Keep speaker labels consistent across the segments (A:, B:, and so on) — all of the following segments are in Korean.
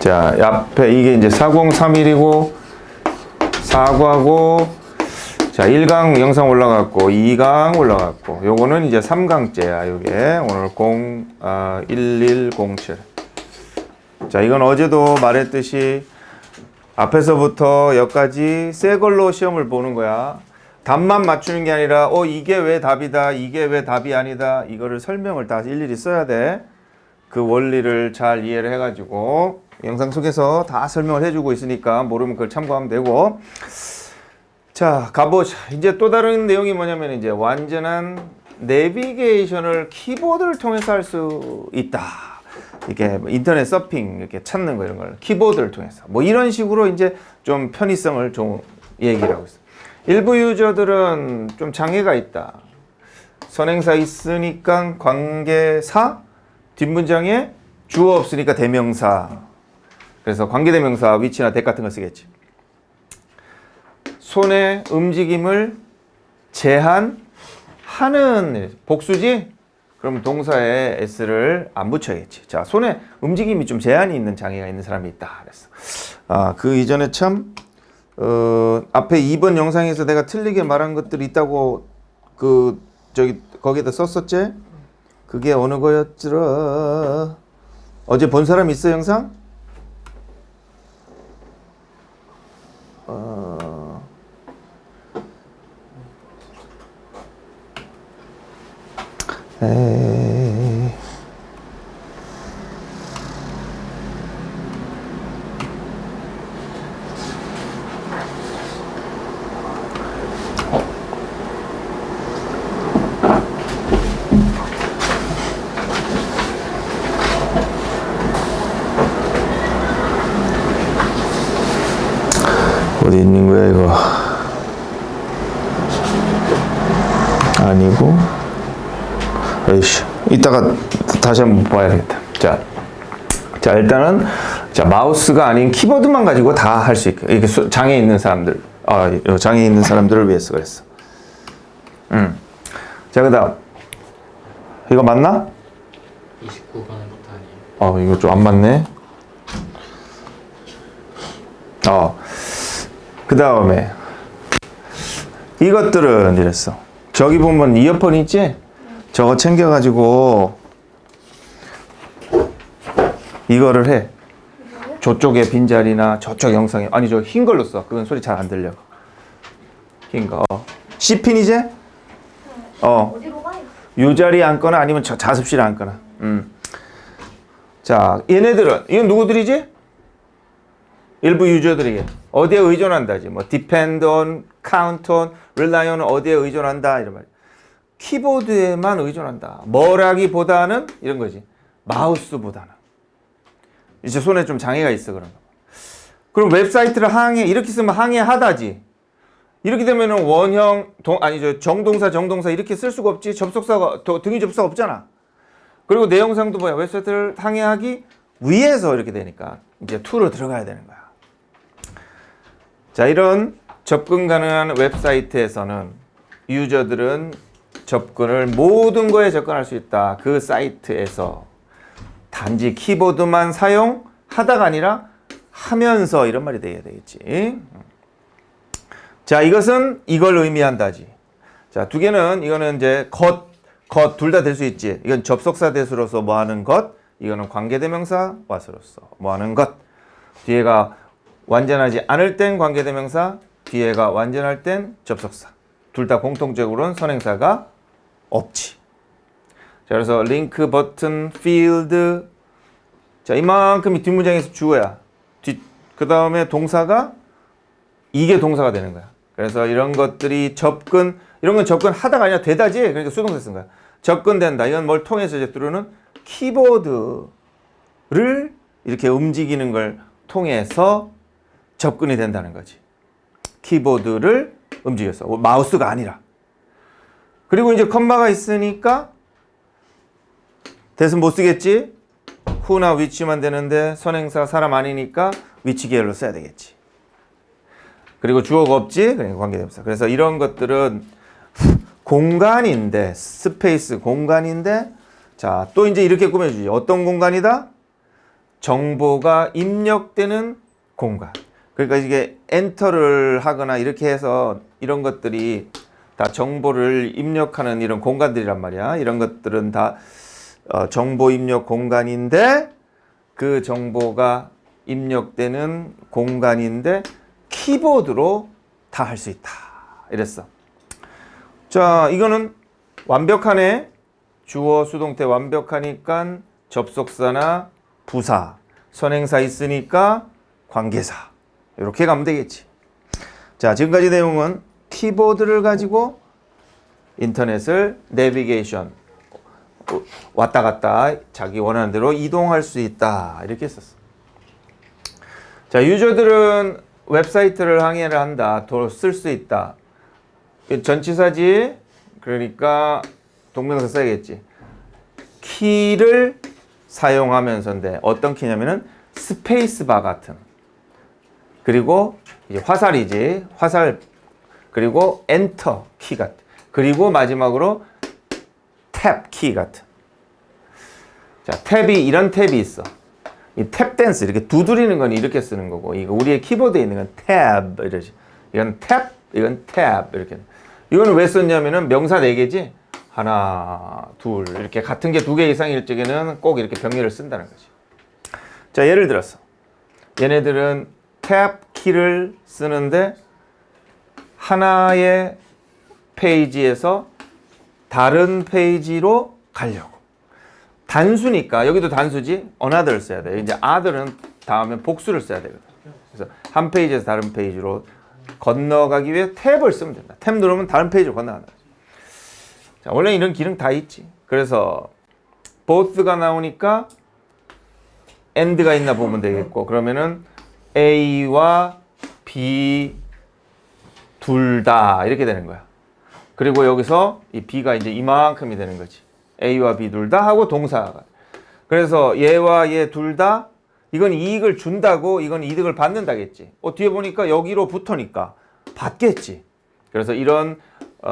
A: 자, 앞에 이게 이제 4031이고, 4과고, 자, 1강 영상 올라갔고, 2강 올라갔고, 요거는 이제 3강째야, 요게. 오늘 1107. 자, 이건 어제도 말했듯이, 앞에서부터 여기까지 새 걸로 시험을 보는 거야. 답만 맞추는 게 아니라, 이게 왜 답이다, 이게 왜 답이 아니다, 이거를 설명을 다 일일이 써야 돼. 그 원리를 잘 이해를 해가지고, 영상 속에서 다 설명을 해주고 있으니까 모르면 그걸 참고하면 되고. 자, 가보자. 이제 또 다른 내용이 뭐냐면 이제 완전한 내비게이션을 키보드를 통해서 할 수 있다. 이렇게 인터넷 서핑 이렇게 찾는 거 이런 걸 키보드를 통해서 뭐 이런 식으로 이제 좀 편의성을 좀 얘기를 하고 있어. 일부 유저들은 좀 장애가 있다. 선행사 있으니까 관계사, 뒷문장에 주어 없으니까 대명사. 그래서 관계대명사 위치나 대 같은 걸 쓰겠지. 손의 움직임을 제한하는 복수지? 그럼 동사에 s를 안 붙여야겠지. 자, 손에 움직임이 좀 제한이 있는 장애가 있는 사람이 있다. 그랬어. 그 이전에 참 앞에 2번 영상에서 내가 틀리게 말한 것들이 있다고 거기다 썼었지? 그게 어느 거였더라? 어제 본 사람 있어 영상? 어디 있는 거야 이거? 아니고, 에이씨, 이따가 다시 한번 봐야겠다. 자, 일단은 마우스가 아닌 키보드만 가지고 다 할 수 있게 이렇게 장애 있는 사람들, 장애 있는 사람들을 위해서 그랬어. 자, 그다음 이거 맞나?
B: 29번부터 아니에요.
A: 이거 좀 안 맞네. 그 다음에 이것들은 이랬어. 저기 보면 이어폰 있지? 저거 챙겨가지고 이거를 해. 저쪽에 빈자리나 저쪽 영상에, 아니 저 흰 걸로 써. 그건 소리 잘 안 들려. 흰 거. C핀이지?
C: 어디로 가요?
A: 요 자리에 앉거나 아니면 저 자습실에 앉거나. 자, 얘네들은 이건 누구들이지? 일부 유저들에게 어디에 의존한다지. 뭐 depend on, count on, rely on 어디에 의존한다 이런 말. 키보드에만 의존한다. 뭐라기보다는 이런 거지. 마우스보다는. 이제 손에 좀 장애가 있어 그런 거. 그럼 웹사이트를 항해 이렇게 쓰면 항해하다지. 이렇게 되면은 원형 정동사 이렇게 쓸 수가 없지. 접속사가 등위 접속사 없잖아. 그리고 내용상도 뭐야? 웹사이트를 항해하기 위해서 이렇게 되니까 이제 to로 들어가야 되는 거야. 자, 이런 접근 가능한 웹사이트에서는 유저들은 접근을 모든 거에 접근할 수 있다. 그 사이트에서 단지 키보드만 사용하다가 아니라 하면서 이런 말이 돼야 되겠지. 자, 이것은 이걸 의미한다지. 자, 두 개는 이거는 이제 것 둘 다 될 수 있지. 이건 접속사 대수로서 뭐 하는 것, 이거는 관계대명사 와서로서 뭐 하는 것. 뒤에가 완전하지 않을 땐 관계대명사, 뒤에가 완전할 땐 접속사. 둘 다 공통적으로는 선행사가 없지. 자, 그래서 링크, 버튼, 필드. 자, 이만큼이 뒷문장에서 주어야. 그 다음에 동사가 이게 동사가 되는 거야. 그래서 이런 것들이 이런 건 접근하다가 아니라 되다지. 그러니까 수동태 쓴 거야. 접근된다. 이건 뭘 통해서 이제 들어오는 키보드를 이렇게 움직이는 걸 통해서 접근이 된다는 거지. 키보드를 움직여서 마우스가 아니라. 그리고 이제 컴마가 있으니까 대신 못 쓰겠지. who나 which만 되는데 선행사 사람 아니니까 which 계열로 써야 되겠지. 그리고 주어가 없지. 그러니까 관계대명사. 그래서 이런 것들은 공간인데, 스페이스 공간인데, 자, 또 이제 이렇게 꾸며주지. 어떤 공간이다? 정보가 입력되는 공간. 그러니까 이게 엔터를 하거나 이렇게 해서 이런 것들이 다 정보를 입력하는 이런 공간들이란 말이야. 이런 것들은 다 정보 입력 공간인데 그 정보가 입력되는 공간인데 키보드로 다 할 수 있다. 이랬어. 자, 이거는 완벽하네. 주어 수동태 완벽하니까 접속사나 부사, 선행사 있으니까 관계사. 이렇게 가면 되겠지. 자, 지금까지 내용은 키보드를 가지고 인터넷을 내비게이션 왔다 갔다 자기 원하는 대로 이동할 수 있다. 이렇게 했었어. 자, 유저들은 웹사이트를 항해를 한다. 더 쓸 수 있다. 전치사지. 그러니까 동명사 써야겠지. 키를 사용하면서인데 어떤 키냐면은 스페이스바 같은. 그리고 이제 화살이지. 화살. 그리고 엔터 키 같은. 그리고 마지막으로 탭 키 같은. 자, 탭이 이런 탭이 있어. 이 탭 댄스 이렇게 두드리는 건 이렇게 쓰는 거고, 이거 우리의 키보드에 있는 건 탭 이러지. 이건 탭, 이건 탭 이렇게. 이거는 왜 썼냐면은 명사 4개지. 하나, 둘 이렇게 같은 게 2개 이상일 적에는 꼭 이렇게 병렬을 쓴다는 거지. 자, 예를 들어서 얘네들은 탭 키를 쓰는데 하나의 페이지에서 다른 페이지로 가려고. 단수니까 여기도 단수지. another 써야 돼. 이제 other는 다음에 복수를 써야 되거든. 그래서 한 페이지에서 다른 페이지로 건너가기 위해 탭을 쓰면 된다. 탭 누르면 다른 페이지로 건너간다. 자, 원래 이런 기능 다 있지. 그래서 both가 나오니까 and가 있나 보면 되겠고, 그러면은 A와 B 둘 다 이렇게 되는 거야. 그리고 여기서 이 B가 이제 이만큼이 되는 거지. A와 B 둘 다 하고 동사가. 그래서 얘와 얘 둘 다 이건 이익을 준다고, 이건 이득을 받는다겠지. 뒤에 보니까 여기로 붙으니까 받겠지. 그래서 이런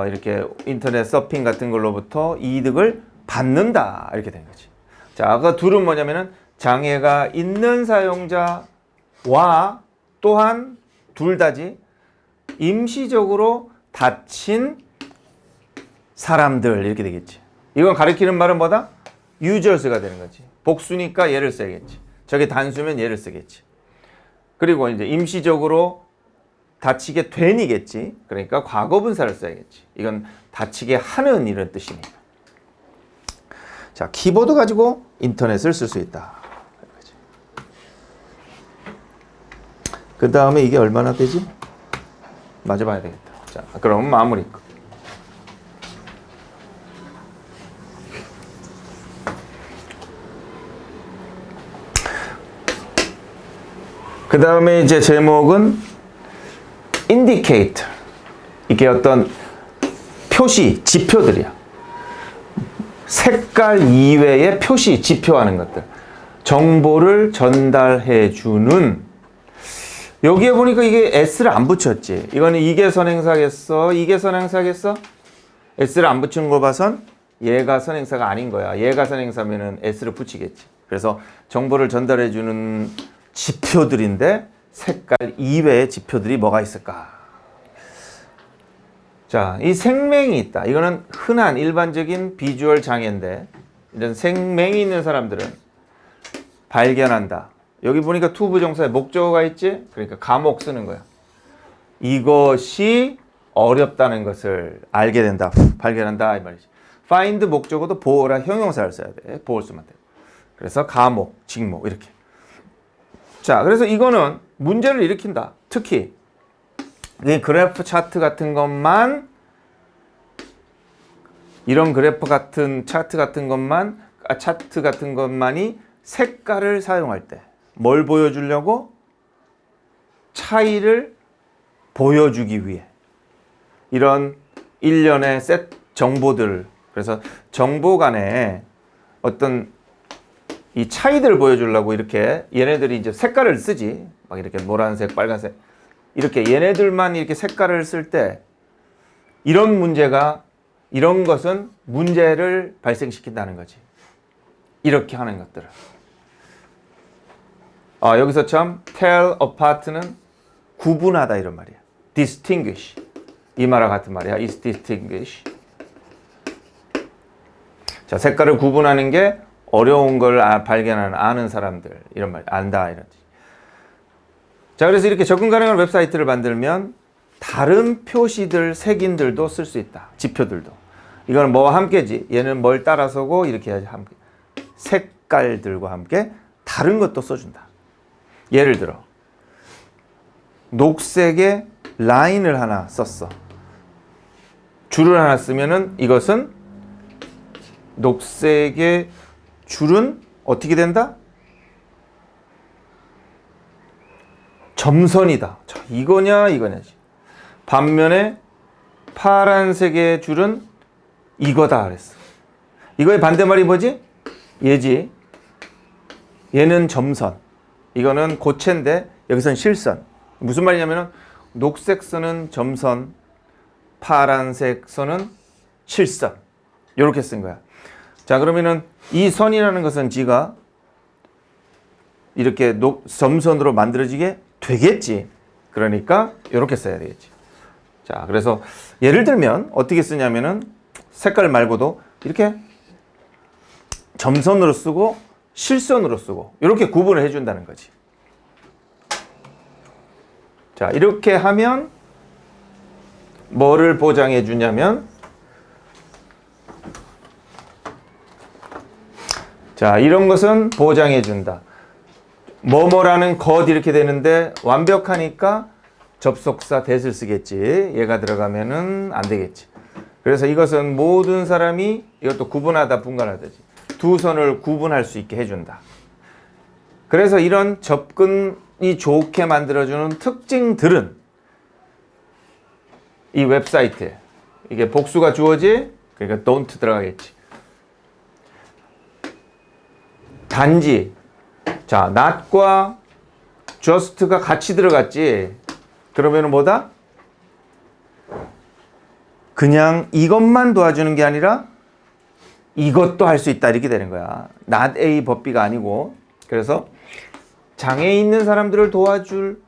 A: 이렇게 인터넷 서핑 같은 걸로부터 이득을 받는다. 이렇게 된 거지. 자, 아까 둘은 뭐냐면은 장애가 있는 사용자와 또한 둘 다지 임시적으로 다친 사람들 이렇게 되겠지. 이건 가리키는 말은 뭐다? users가 되는 거지. 복수니까 얘를 써야겠지. 저게 단수면 얘를 쓰겠지. 그리고 이제 임시적으로 다치게 된이겠지. 그러니까 과거분사를 써야겠지. 이건 다치게 하는 이런 뜻이니까. 자, 키보드 가지고 인터넷을 쓸 수 있다. 그 다음에 이게 얼마나 되지? 맞아봐야 되겠다. 자, 그럼 마무리. 그 다음에 이제 제목은 indicator. 이게 어떤 표시, 지표들이야. 색깔 이외의 표시, 지표하는 것들. 정보를 전달해 주는. 여기에 보니까 이게 S를 안 붙였지. 이거는 이게 선행사겠어? 이게 선행사겠어? S를 안 붙인 거 봐선 얘가 선행사가 아닌 거야. 얘가 선행사면은 S를 붙이겠지. 그래서 정보를 전달해 주는 지표들인데 색깔 이외의 지표들이 뭐가 있을까? 자, 이 생맹이 있다. 이거는 흔한 일반적인 비주얼 장애인데 이런 생맹이 있는 사람들은 발견한다. 여기 보니까 to 부정사에 목적어가 있지? 그러니까 감옥 쓰는 거야. 이것이 어렵다는 것을 알게 된다. 발견한다 이 말이지. find 목적어도 보어라 형용사를 써야 돼. 보어를 쓰면 돼. 그래서 감옥, 직목 이렇게. 자, 그래서 이거는 문제를 일으킨다. 특히 이 그래프 차트 같은 것만, 이런 그래프 같은 차트 같은 것만이 색깔을 사용할 때 뭘 보여주려고? 차이를 보여주기 위해 이런 일련의 셋 정보들. 그래서 정보 간에 어떤 이 차이들을 보여주려고 이렇게 얘네들이 이제 색깔을 쓰지. 막 이렇게 노란색, 빨간색. 이렇게 얘네들만 이렇게 색깔을 쓸 때 이런 것은 문제를 발생시킨다는 거지. 이렇게 하는 것들을. 여기서처럼 tell apart는 구분하다 이런 말이야. distinguish 이 말과 같은 말이야. is distinguish. 자, 색깔을 구분하는 게 어려운 걸 발견하는 아는 사람들 이런 말 안다 이런 뜻. 자, 그래서 이렇게 접근 가능한 웹사이트를 만들면 다른 표시들 색인들도 쓸 수 있다. 지표들도. 이거는 뭐와 함께지. 얘는 뭘 따라서고 이렇게 해야지 함께. 색깔들과 함께 다른 것도 써준다. 예를 들어 녹색에 라인을 하나 썼어. 줄을 하나 쓰면은 이것은 녹색의 줄은 어떻게 된다? 점선이다. 자, 이거냐 이거냐지. 반면에 파란색의 줄은 이거다 그랬어. 이거의 반대말이 뭐지? 얘지. 얘는 점선. 이거는 고체인데 여기선 실선. 무슨 말이냐면은 녹색 선은 점선, 파란색 선은 실선. 이렇게 쓴 거야. 자, 그러면은 이 선이라는 것은 지가 이렇게 점선으로 만들어지게 되겠지. 그러니까 이렇게 써야 되겠지. 자, 그래서 예를 들면 어떻게 쓰냐면은 색깔 말고도 이렇게 점선으로 쓰고 실선으로 쓰고 이렇게 구분을 해준다는 거지. 자, 이렇게 하면 뭐를 보장해 주냐면 자, 이런 것은 보장해 준다. 뭐뭐라는 것 이렇게 되는데 완벽하니까 접속사 that을 쓰겠지. 얘가 들어가면은 안 되겠지. 그래서 이것은 모든 사람이 이것도 구분하다 분간하다지. 두 선을 구분할 수 있게 해준다. 그래서 이런 접근이 좋게 만들어주는 특징들은 이 웹사이트에 이게 복수가 주어지 그러니까 don't 들어가겠지. 단지 자, not과 just가 같이 들어갔지. 그러면은 뭐다? 그냥 이것만 도와주는 게 아니라 이것도 할 수 있다 이렇게 되는 거야. not A 법비가 아니고. 그래서 장애 있는 사람들을 도와주는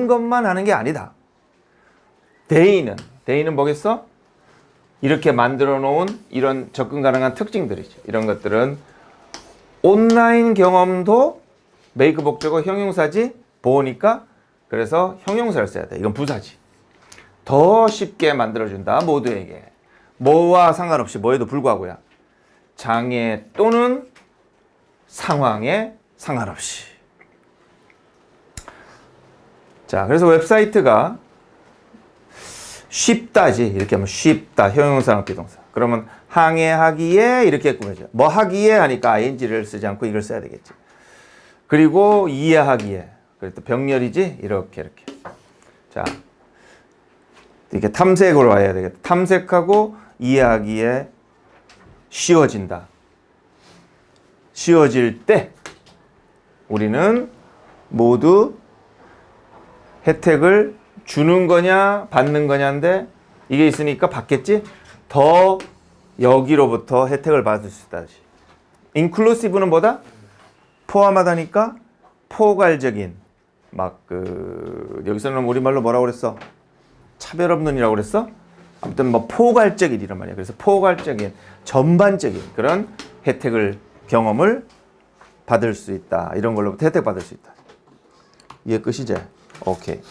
A: 것만 하는 게 아니다. They는 뭐겠어? 이렇게 만들어 놓은 이런 접근 가능한 특징들이죠. 이런 것들은 온라인 경험도 make 목적어 형용사지 보니까 그래서 형용사를 써야 돼. 이건 부사지. 더 쉽게 만들어준다. 모두에게. 뭐와 상관없이 뭐에도 불구하고야. 장애 또는 상황에 상관없이. 자, 그래서 웹사이트가 쉽다지. 이렇게 하면 쉽다. 형용사랑 비동사. 그러면 항해하기에 이렇게 꾸며져. 뭐 하기에 하니까 ing를 쓰지 않고 이걸 써야 되겠지. 그리고 이해하기에. 그래도 병렬이지. 이렇게. 자, 이렇게 탐색으로 와야 되겠다. 탐색하고 이해하기에 쉬워진다. 쉬워질 때 우리는 모두 혜택을 주는 거냐 받는 거냐인데 이게 있으니까 받겠지? 더 여기로부터 혜택을 받을 수 있다. inclusive는 뭐다? 포함하다니까 포괄적인 여기서는 우리말로 뭐라고 그랬어? 차별 없는이라고 그랬어? 아무튼 뭐 포괄적인 이란 말이야. 그래서 포괄적인 전반적인 그런 혜택을 경험을 받을 수 있다. 이런 걸로부터 혜택 받을 수 있다. 이해 끝이지? 오케이.